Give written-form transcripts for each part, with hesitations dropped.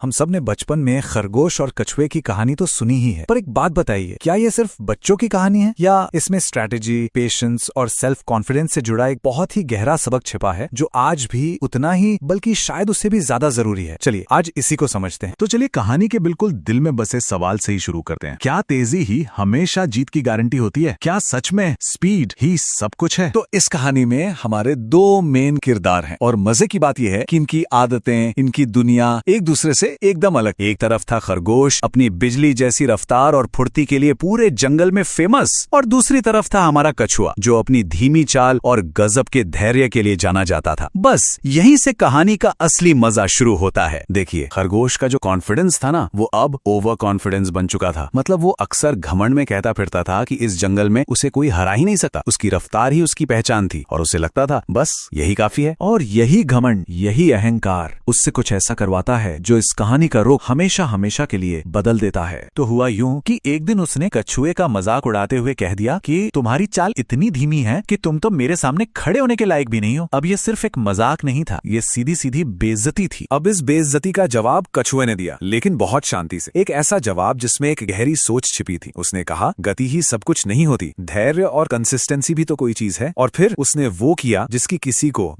हम सब ने बचपन में खरगोश और कछुए की कहानी तो सुनी ही है, पर एक बात बताइए, क्या ये सिर्फ बच्चों की कहानी है या इसमें स्ट्रैटेजी, पेशेंस और सेल्फ कॉन्फिडेंस से जुड़ा एक बहुत ही गहरा सबक छिपा है जो आज भी उतना ही बल्कि शायद उससे भी ज्यादा जरूरी है। चलिए आज इसी को समझते हैं। तो चलिए कहानी के बिल्कुल दिल में बसे सवाल से ही शुरू करते हैं। क्या तेजी ही हमेशा जीत की गारंटी होती है? क्या सच में स्पीड ही सब कुछ है? तो इस कहानी में हमारे दो मेन किरदार हैं और मजे की बात यह है कि इनकी आदतें, इनकी दुनिया एक दूसरे से एकदम अलग। एक तरफ था खरगोश अपनी बिजली जैसी रफ्तार और फुर्ती के लिए पूरे जंगल में फेमस, और दूसरी तरफ था हमारा कछुआ जो अपनी धीमी चाल और गजब के धैर्य के लिए जाना जाता था। बस यहीं से कहानी का असली मजा शुरू होता है। देखिए, खरगोश का जो कॉन्फिडेंस था ना, वो अब ओवर कॉन्फिडेंस बन चुका था। मतलब वो अक्सर घमंड में कहता फिरता था कि इस जंगल में उसे कोई हरा ही नहीं सकता। उसकी रफ्तार ही उसकी पहचान थी और उसे लगता था बस यही काफी है। और यही घमंड, यही अहंकार उससे कुछ ऐसा करवाता है जो इस कहानी का रुख हमेशा हमेशा के लिए बदल देता है। तो हुआ यूं कि एक दिन उसने कछुए का मजाक उड़ाते हुए कह दिया कि तुम्हारी चाल इतनी धीमी है कि तुम तो मेरे सामने खड़े होने के लायक भी नहीं हो। अब ये सिर्फ एक मजाक नहीं था, ये सीधी सीधी बेइज्जती थी। अब इस बेइज्जती का जवाब कछुए ने दिया, लेकिन बहुत शांति से। एक ऐसा जवाब जिसमें एक गहरी सोच छिपी थी। उसने कहा, गति ही सब कुछ नहीं होती, धैर्य और कंसिस्टेंसी भी तो कोई चीज है। और फिर उसने वो किया जिसकी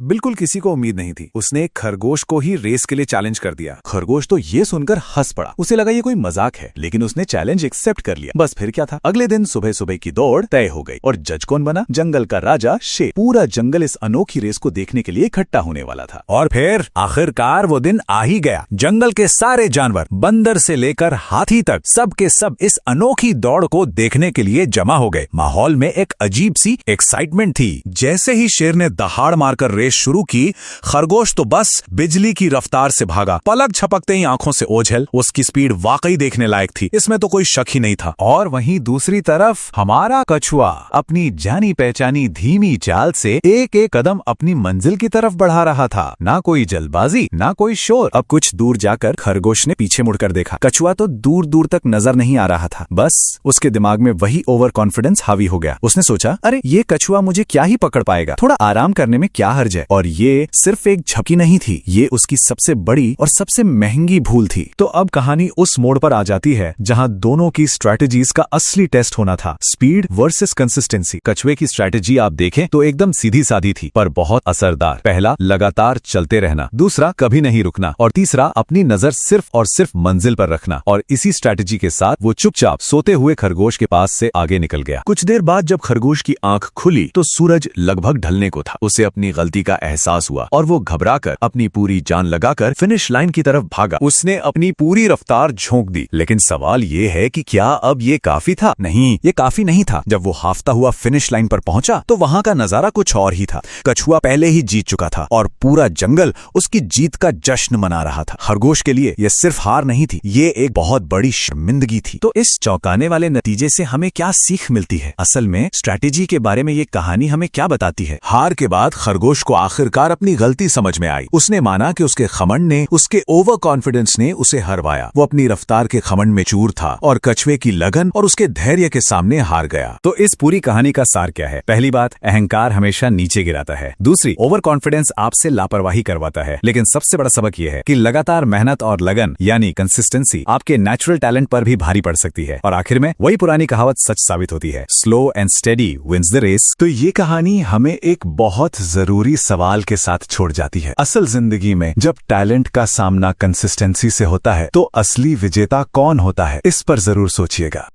बिल्कुल किसी को उम्मीद नहीं थी। उसने खरगोश को ही रेस के लिए चैलेंज कर दिया। खरगोश तो ये सुनकर हंस पड़ा। उसे लगा ये कोई मजाक है, लेकिन उसने चैलेंज एक्सेप्ट कर लिया। बस फिर क्या था, अगले दिन सुबह सुबह की दौड़ तय हो गई और जज कौन बना? जंगल का राजा शेर। पूरा जंगल इस अनोखी रेस को देखने के लिए इकट्ठा होने वाला था। और फिर आखिरकार वो दिन आ ही गया। जंगल के सारे जानवर, बंदर से लेकर हाथी तक, सब के सब इस अनोखी दौड़ को देखने के लिए जमा हो गए। माहौल में एक अजीब सी एक्साइटमेंट थी। जैसे ही शेर ने दहाड़ मारकर रेस शुरू की, खरगोश तो बस बिजली की रफ्तार से भागा। पलक झपकते ही आंखों से ओझल। उसकी स्पीड वाकई देखने लायक थी, इसमें तो कोई शक ही नहीं था। और वहीं दूसरी तरफ हमारा कछुआ अपनी जानी पहचानी धीमी चाल से एक एक कदम अपनी मंजिल की तरफ बढ़ा रहा था। ना कोई जल्दबाजी, ना कोई शोर। अब कुछ दूर जाकर खरगोश ने पीछे मुड़कर देखा। कछुआ तो दूर दूर तक नजर नहीं आ रहा था। बस उसके दिमाग में वही ओवर कॉन्फिडेंस हावी हो गया। उसने सोचा, अरे ये कछुआ मुझे क्या ही पकड़ पाएगा, थोड़ा आराम करने में क्या हर्ज है। और ये सिर्फ एक झपकी नहीं थी, ये उसकी सबसे बड़ी और सबसे महंगी भूल थी। तो अब कहानी उस मोड़ पर आ जाती है जहां दोनों की स्ट्रैटेजीज का असली टेस्ट होना था, स्पीड वर्सेस कंसिस्टेंसी। कछुए की स्ट्रैटेजी आप देखें तो एकदम सीधी सादी थी, पर बहुत असरदार। पहला, लगातार चलते रहना। दूसरा, कभी नहीं रुकना। और तीसरा, अपनी नजर सिर्फ और सिर्फ मंजिल पर रखना। और इसी स्ट्रैटेजी के साथ वो चुपचाप सोते हुए खरगोश के पास से आगे निकल गया। कुछ देर बाद जब खरगोश की आंख खुली तो सूरज लगभग ढलने को था। उसे अपनी गलती का एहसास हुआ और वो घबराकर अपनी पूरी जान लगाकर फिनिश लाइन की तरफ भागा। उसने अपनी पूरी रफ्तार झोंक दी। लेकिन सवाल ये है कि क्या अब ये काफी था? नहीं, ये काफी नहीं था। जब वो हाफता हुआ फिनिश लाइन पर पहुंचा तो वहां का नजारा कुछ और ही था। कछुआ पहले ही जीत चुका था और पूरा जंगल उसकी जीत का जश्न मना रहा था। खरगोश के लिए यह सिर्फ हार नहीं थी, ये एक बहुत बड़ी शर्मिंदगी थी। तो इस चौंकाने वाले नतीजे से हमें क्या सीख मिलती है? असल में स्ट्रैटेजी के बारे में ये कहानी हमें क्या बताती है? हार के बाद खरगोश को आखिरकार अपनी गलती समझ में आई। उसने माना कि उसके घमंड ने, उसके ओवर कॉन्फिडेंस ने उसे हरवाया। वो अपनी रफ्तार के घमंड में चूर था और कछुए की लगन और उसके धैर्य के सामने हार गया। तो इस पूरी कहानी का सार क्या है? पहली बात, अहंकार हमेशा नीचे गिराता है। दूसरी, ओवर कॉन्फिडेंस आपसे लापरवाही करवाता है। लेकिन सबसे बड़ा सबक यह है कि लगातार मेहनत और लगन यानी कंसिस्टेंसी आपके नेचुरल टैलेंट पर भी भारी पड़ सकती है। और आखिर में वही पुरानी कहावत सच साबित होती है, slow and steady wins the race. तो ये कहानी हमें एक बहुत जरूरी सवाल के साथ छोड़ जाती है। असल जिंदगी में जब टैलेंट का सामना कंसिस्टेंसी से होता है तो असली विजेता कौन होता है? इस पर जरूर सोचिएगा।